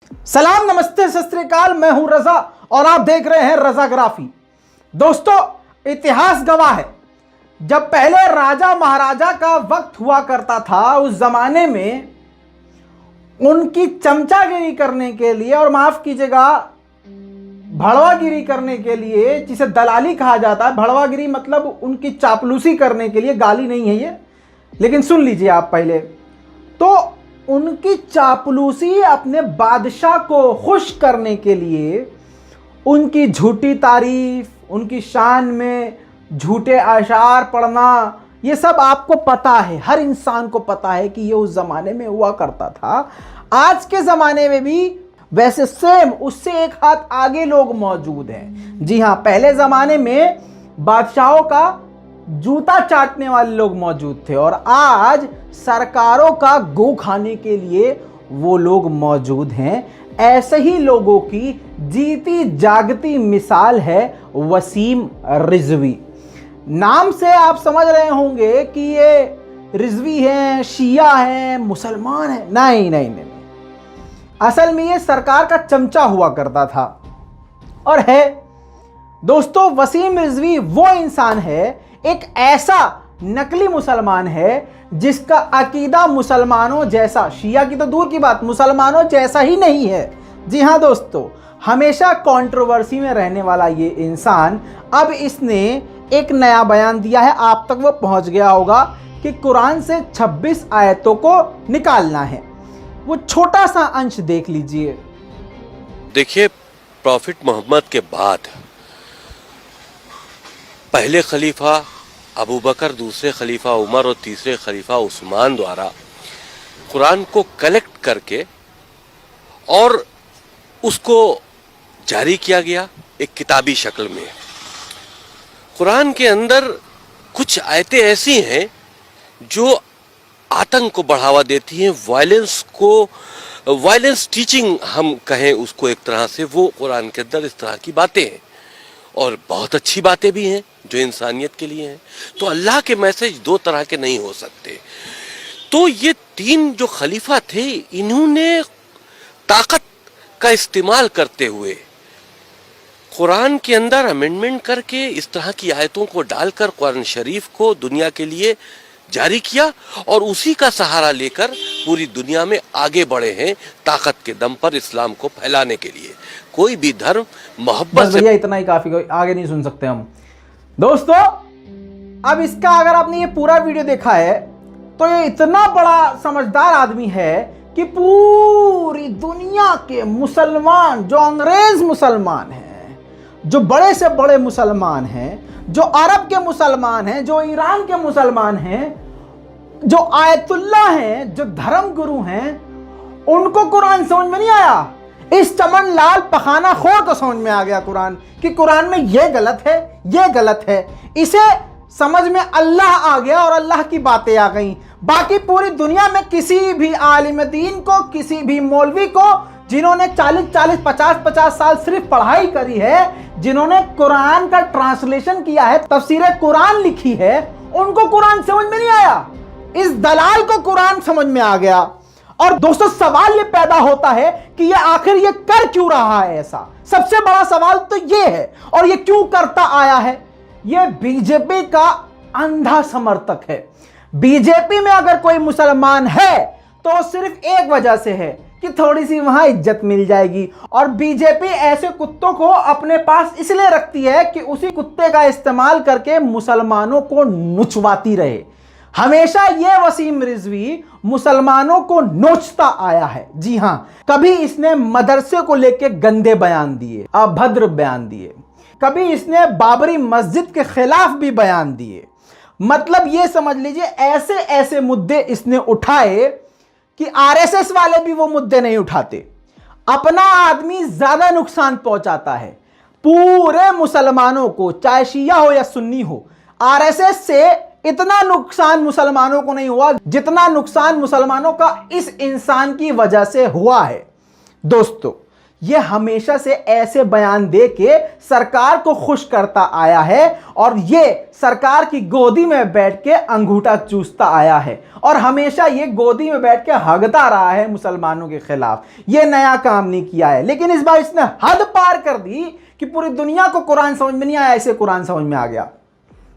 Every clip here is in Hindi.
सलाम, नमस्ते, सत श्री अकाल। मैं हूं रजा और आप देख रहे हैं रजाग्राफी। दोस्तों, इतिहास गवाह है, जब पहले राजा महाराजा का वक्त हुआ करता था, उस जमाने में उनकी चमचागिरी करने के लिए, और माफ कीजिएगा भड़वागिरी करने के लिए, जिसे दलाली कहा जाता है। भड़वागिरी मतलब उनकी चापलूसी करने के लिए, गाली नहीं है ये, लेकिन सुन लीजिए आप पहले। तो उनकी चापलूसी, अपने बादशाह को खुश करने के लिए उनकी झूठी तारीफ, उनकी शान में झूठे अशार पढ़ना, ये सब आपको पता है, हर इंसान को पता है कि ये उस जमाने में हुआ करता था। आज के जमाने में भी वैसे सेम उससे एक हाथ आगे लोग मौजूद हैं। जी हाँ, पहले जमाने में बादशाहों का जूता चाटने वाले लोग मौजूद थे और आज सरकारों का गो खाने के लिए वो लोग मौजूद हैं। ऐसे ही लोगों की जीती जागती मिसाल है वसीम रिजवी। नाम से आप समझ रहे होंगे कि ये रिजवी हैं, शिया हैं, मुसलमान हैं। नहीं नहीं नहीं, असल में ये सरकार का चमचा हुआ करता था और है। दोस्तों, वसीम रिजवी वो इंसान है, एक ऐसा नकली मुसलमान है जिसका अकीदा मुसलमानों जैसा, शिया की तो दूर की बात, मुसलमानों जैसा ही नहीं है। जी हाँ दोस्तों, हमेशा कंट्रोवर्सी में रहने वाला ये इंसान, अब इसने एक नया बयान दिया है। आप तक वो पहुंच गया होगा कि कुरान से 26 आयतों को निकालना है। वो छोटा सा अंश देख लीजिए। देखिए, प्रॉफिट मोहम्मद के बाद पहले खलीफा अबू बकर, दूसरे खलीफा उमर और तीसरे खलीफा उस्मान द्वारा कुरान को कलेक्ट करके और उसको जारी किया गया एक किताबी शक्ल में। कुरान के अंदर कुछ आयतें ऐसी हैं जो आतंक को बढ़ावा देती हैं, वायलेंस टीचिंग हम कहें उसको एक तरह से, वो कुरान के अंदर इस तरह की बातें हैं और बहुत अच्छी बातें भी हैं जो इंसानियत के लिए हैं। तो अल्लाह के मैसेज दो तरह के नहीं हो सकते। तो ये तीन जो खलीफा थे, इन्होंने ताकत का इस्तेमाल करते हुए कुरान के अंदर अमेंडमेंट करके इस तरह की आयतों को डालकर कुरान शरीफ को दुनिया के लिए जारी किया और उसी का सहारा लेकर पूरी दुनिया में आगे बढ़े हैं ताकत के दम पर इस्लाम को फैलाने के लिए। कोई भी धर्म मोहब्बत से, भैया इतना ही काफी, आगे नहीं सुन सकते हम। दोस्तों, अब इसका अगर आपने ये पूरा वीडियो देखा है तो ये इतना बड़ा समझदार आदमी है कि पूरी दुनिया के मुसलमान, जो अंग्रेज मुसलमान हैं, जो बड़े से बड़े मुसलमान हैं, जो अरब के मुसलमान हैं, जो ईरान के मुसलमान हैं, जो आयतुल्ला हैं, जो धर्म गुरु हैं, उनको कुरान समझ में नहीं आया। इस चमन लाल पखाना खोर को समझ में आ गया कुरान, कि कुरान में ये गलत है, ये गलत है। इसे समझ में अल्लाह आ गया और अल्लाह की बातें आ गई। बाकी पूरी दुनिया में किसी भी आलिम दीन को, किसी भी मौलवी को, जिन्होंने 40-40, 50-50 साल सिर्फ पढ़ाई करी है, जिन्होंने कुरान का ट्रांसलेशन किया है, तफसीर कुरान लिखी है, उनको कुरान समझ में नहीं आया। इस दलाल को कुरान समझ में आ गया। और दोस्तों, सवाल ये पैदा होता है कि ये आखिर ये कर क्यों रहा है ऐसा। सबसे बड़ा सवाल तो ये है, और ये क्यों करता आया है। ये बीजेपी का अंधा समर्थक है। बीजेपी में अगर कोई मुसलमान है तो सिर्फ एक वजह से है कि थोड़ी सी वहां इज्जत मिल जाएगी। और बीजेपी ऐसे कुत्तों को अपने पास इसलिए रखती है कि उसी कुत्ते का इस्तेमाल करके मुसलमानों को नुचवाती रहे। हमेशा ये वसीम रिजवी मुसलमानों को नोचता आया है। जी हां, कभी इसने मदरसे को लेकर गंदे बयान दिए, अभद्र बयान दिए, कभी इसने बाबरी मस्जिद के खिलाफ भी बयान दिए। मतलब ये समझ लीजिए, ऐसे ऐसे मुद्दे इसने उठाए कि आरएसएस वाले भी वो मुद्दे नहीं उठाते। अपना आदमी ज्यादा नुकसान पहुंचाता है पूरे मुसलमानों को, चाहे शिया हो या सुन्नी हो। आरएसएस से इतना नुकसान मुसलमानों को नहीं हुआ जितना नुकसान मुसलमानों का इस इंसान की वजह से हुआ है। दोस्तों, ये हमेशा से ऐसे बयान दे के सरकार को खुश करता आया है और ये सरकार की गोदी में बैठ के अंगूठा चूसता आया है और हमेशा ये गोदी में बैठ के हगता रहा है मुसलमानों के खिलाफ। ये नया काम नहीं किया है, लेकिन इस बार इसने हद पार कर दी कि पूरी दुनिया को कुरान समझ में नहीं आया, ऐसे कुरान समझ में आ गया।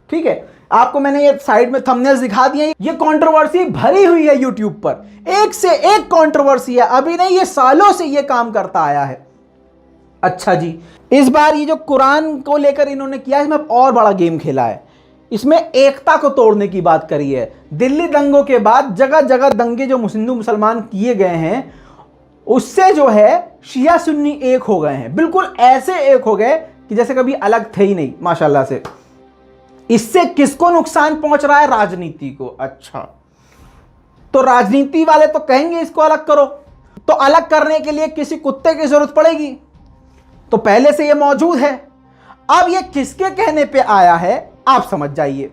ठीक है, आपको मैंने ये साइड में थंबनेल्स दिखा दिए। ये कंट्रोवर्सी भरी हुई है यूट्यूब पर, एक से एक कंट्रोवर्सी है, अभी नहीं ये सालों से ये काम करता आया है। अच्छा जी, इस बार ये जो कुरान को लेकर इन्होंने किया, इसमें और बड़ा गेम खेला है। इसमें एकता को तोड़ने की बात करी है। दिल्ली दंगों के बाद जगह जगह दंगे जो हिंदू मुसलमान किए गए हैं, उससे जो है शिया सुन्नी एक हो गए हैं, बिल्कुल ऐसे एक हो गए कि जैसे कभी अलग थे ही नहीं, माशाल्लाह से। इससे किसको नुकसान पहुंच रहा है? राजनीति को। अच्छा, तो राजनीति वाले तो कहेंगे इसको अलग करो, तो अलग करने के लिए किसी कुत्ते की जरूरत पड़ेगी, तो पहले से ये मौजूद है। अब ये किसके कहने पे आया है आप समझ जाइए,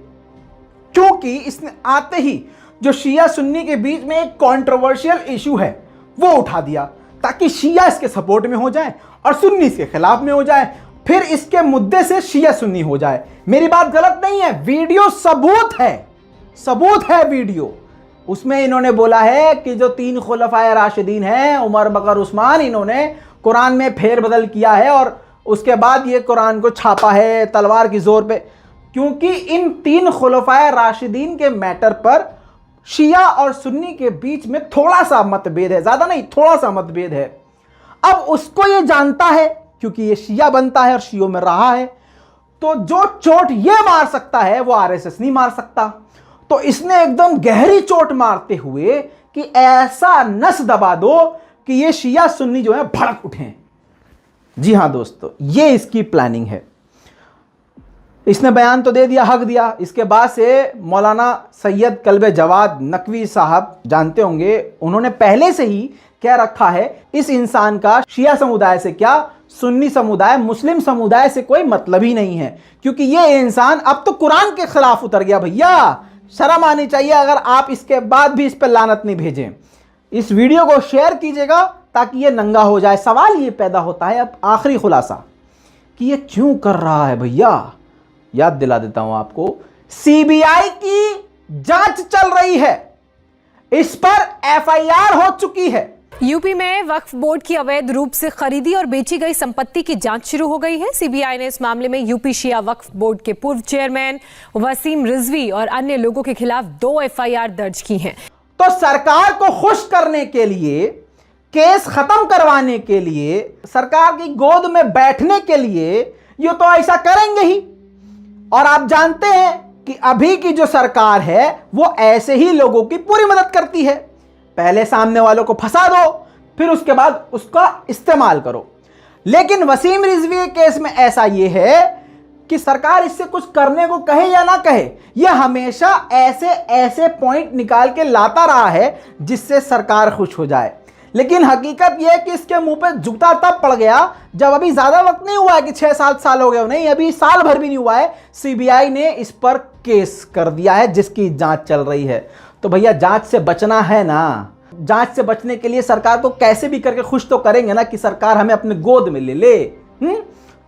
क्योंकि इसने आते ही जो शिया सुन्नी के बीच में एक कंट्रोवर्शियल इशू है वो उठा दिया, ताकि शिया इसके सपोर्ट में हो जाए और सुन्नी इसके खिलाफ में हो जाए, फिर इसके मुद्दे से शिया सुन्नी हो जाए। मेरी बात गलत नहीं है, वीडियो सबूत है वीडियो। उसमें इन्होंने बोला है कि जो 3 खुलफाए राशिदीन हैं, उमर, बकर, उस्मान, इन्होंने कुरान में फेरबदल किया है और उसके बाद ये कुरान को छापा है तलवार की जोर पे, क्योंकि इन 3 खुलफाए राशिदीन के मैटर पर शिया और सुन्नी के बीच में थोड़ा सा मतभेद है, ज्यादा नहीं, थोड़ा सा मतभेद है। अब उसको ये जानता है क्योंकि ये शिया बनता है और शियों में रहा है, तो जो चोट ये मार सकता है वो आरएसएस नहीं मार सकता। तो इसने एकदम गहरी चोट मारते हुए कि ऐसा नस दबा दो कि ये शिया सुन्नी जो है भड़क उठें। जी हां दोस्तों, ये इसकी प्लानिंग है। इसने बयान तो दे दिया, हक दिया। इसके बाद से मौलाना सैयद कल्बे जवाद नकवी साहब, जानते होंगे, उन्होंने पहले से ही कह रखा है इस इंसान का शिया समुदाय से क्या, सुन्नी समुदाय, मुस्लिम समुदाय से कोई मतलब ही नहीं है, क्योंकि ये इंसान अब तो कुरान के खिलाफ उतर गया। भैया शर्म आनी चाहिए अगर आप इसके बाद भी इस पर लानत नहीं भेजें। इस वीडियो को शेयर कीजिएगा ताकि ये नंगा हो जाए। सवाल ये पैदा होता है, अब आखिरी खुलासा, कि ये क्यों कर रहा है। भैया याद दिला देता हूं आपको, सीबीआई की जांच चल रही है, इस पर एफआईआर हो चुकी है। यूपी में वक्फ बोर्ड की अवैध रूप से खरीदी और बेची गई संपत्ति की जांच शुरू हो गई है। सीबीआई ने इस मामले में यूपी शिया वक्फ बोर्ड के पूर्व चेयरमैन वसीम रिजवी और अन्य लोगों के खिलाफ 2 एफआईआर दर्ज की हैं। तो सरकार को खुश करने के लिए, केस खत्म करवाने के लिए, सरकार की गोद में बैठने के लिए ये तो ऐसा करेंगे ही। और आप जानते हैं कि अभी की जो सरकार है वो ऐसे ही लोगों की पूरी मदद करती है। पहले सामने वालों को फंसा दो, फिर उसके बाद उसका इस्तेमाल करो। लेकिन वसीम रिजवी के केस में ऐसा ये है कि सरकार इससे कुछ करने को कहे या ना कहे, यह हमेशा ऐसे ऐसे पॉइंट निकाल के लाता रहा है जिससे सरकार खुश हो जाए। लेकिन हकीकत यह है कि इसके मुंह पे जूता तब पड़ गया जब अभी ज्यादा वक्त नहीं हुआ है कि 6-7 साल हो गए, नहीं, अभी साल भर भी नहीं हुआ है, सीबीआई ने इस पर केस कर दिया है जिसकी जांच चल रही है। तो भैया जांच से बचना है ना, जांच से बचने के लिए सरकार को कैसे भी करके खुश तो करेंगे ना कि सरकार हमें अपने गोद में ले ले।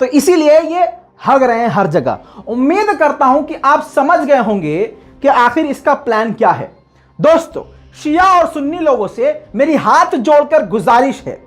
तो इसीलिए ये हग रहे हैं हर जगह। उम्मीद करता हूं कि आप समझ गए होंगे कि आखिर इसका प्लान क्या है। दोस्तों, शिया और सुन्नी लोगों से मेरी हाथ जोड़कर गुजारिश है,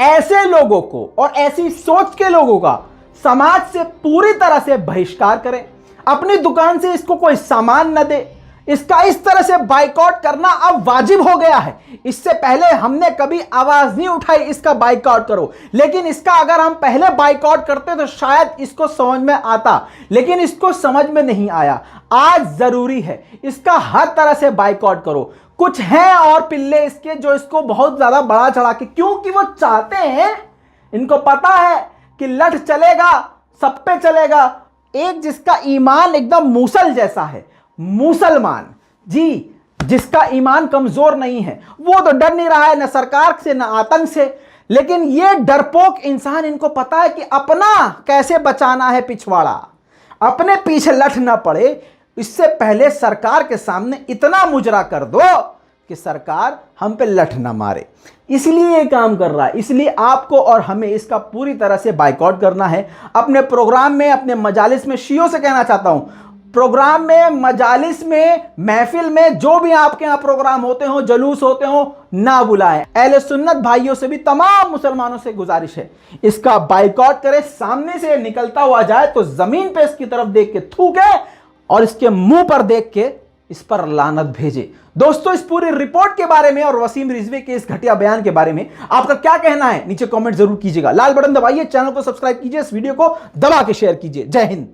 ऐसे लोगों को और ऐसी सोच के लोगों का समाज से पूरी तरह से बहिष्कार करें। अपनी दुकान से इसको कोई सामान न दे, इसका इस तरह से बाइकआउट करना अब वाजिब हो गया है। इससे पहले हमने कभी आवाज नहीं उठाई इसका बाइकआउट करो, लेकिन इसका अगर हम पहले बाइकआउट करते तो शायद इसको समझ में आता, लेकिन इसको समझ में नहीं आया। आज जरूरी है, इसका हर तरह से बाइकआउट करो। कुछ हैं और पिल्ले इसके जो इसको बहुत ज्यादा बड़ा चढ़ा के, क्योंकि वो चाहते हैं, इनको पता है कि लठ चलेगा सब पे चलेगा। एक जिसका ईमान एकदम मूसल जैसा है, मुसलमान जी, जिसका ईमान कमजोर नहीं है, वो तो डर नहीं रहा है न सरकार से न आतंक से। लेकिन ये डरपोक इंसान, इनको पता है कि अपना कैसे बचाना है पिछवाड़ा, अपने पीछे लठ ना पड़े। इससे पहले सरकार के सामने इतना मुजरा कर दो कि सरकार हम पे लठ ना मारे, इसलिए ये काम कर रहा है। इसलिए आपको और हमें इसका पूरी तरह से बाइकआउट करना है। अपने प्रोग्राम में, अपने मजालिस में शियों से कहना चाहता हूं, प्रोग्राम में, मजालिस में, महफिल में, जो भी आपके यहां प्रोग्राम होते हो, जुलूस होते हो, ना बुलाएं। अहले सुन्नत भाइयों से भी, तमाम मुसलमानों से गुजारिश है, इसका बाइकआउट करें। सामने से निकलता हुआ जाए तो जमीन पे इसकी तरफ देख के थूके और इसके मुंह पर देख के इस पर लानत भेजे। दोस्तों, इस पूरी रिपोर्ट के बारे में और वसीम रिजवी के इस घटिया बयान के बारे में आपका क्या कहना है, नीचे कमेंट जरूर कीजिएगा। लाल बटन दबाइए, चैनल को सब्सक्राइब कीजिए, इस वीडियो को दबा के शेयर कीजिए। जय हिंद।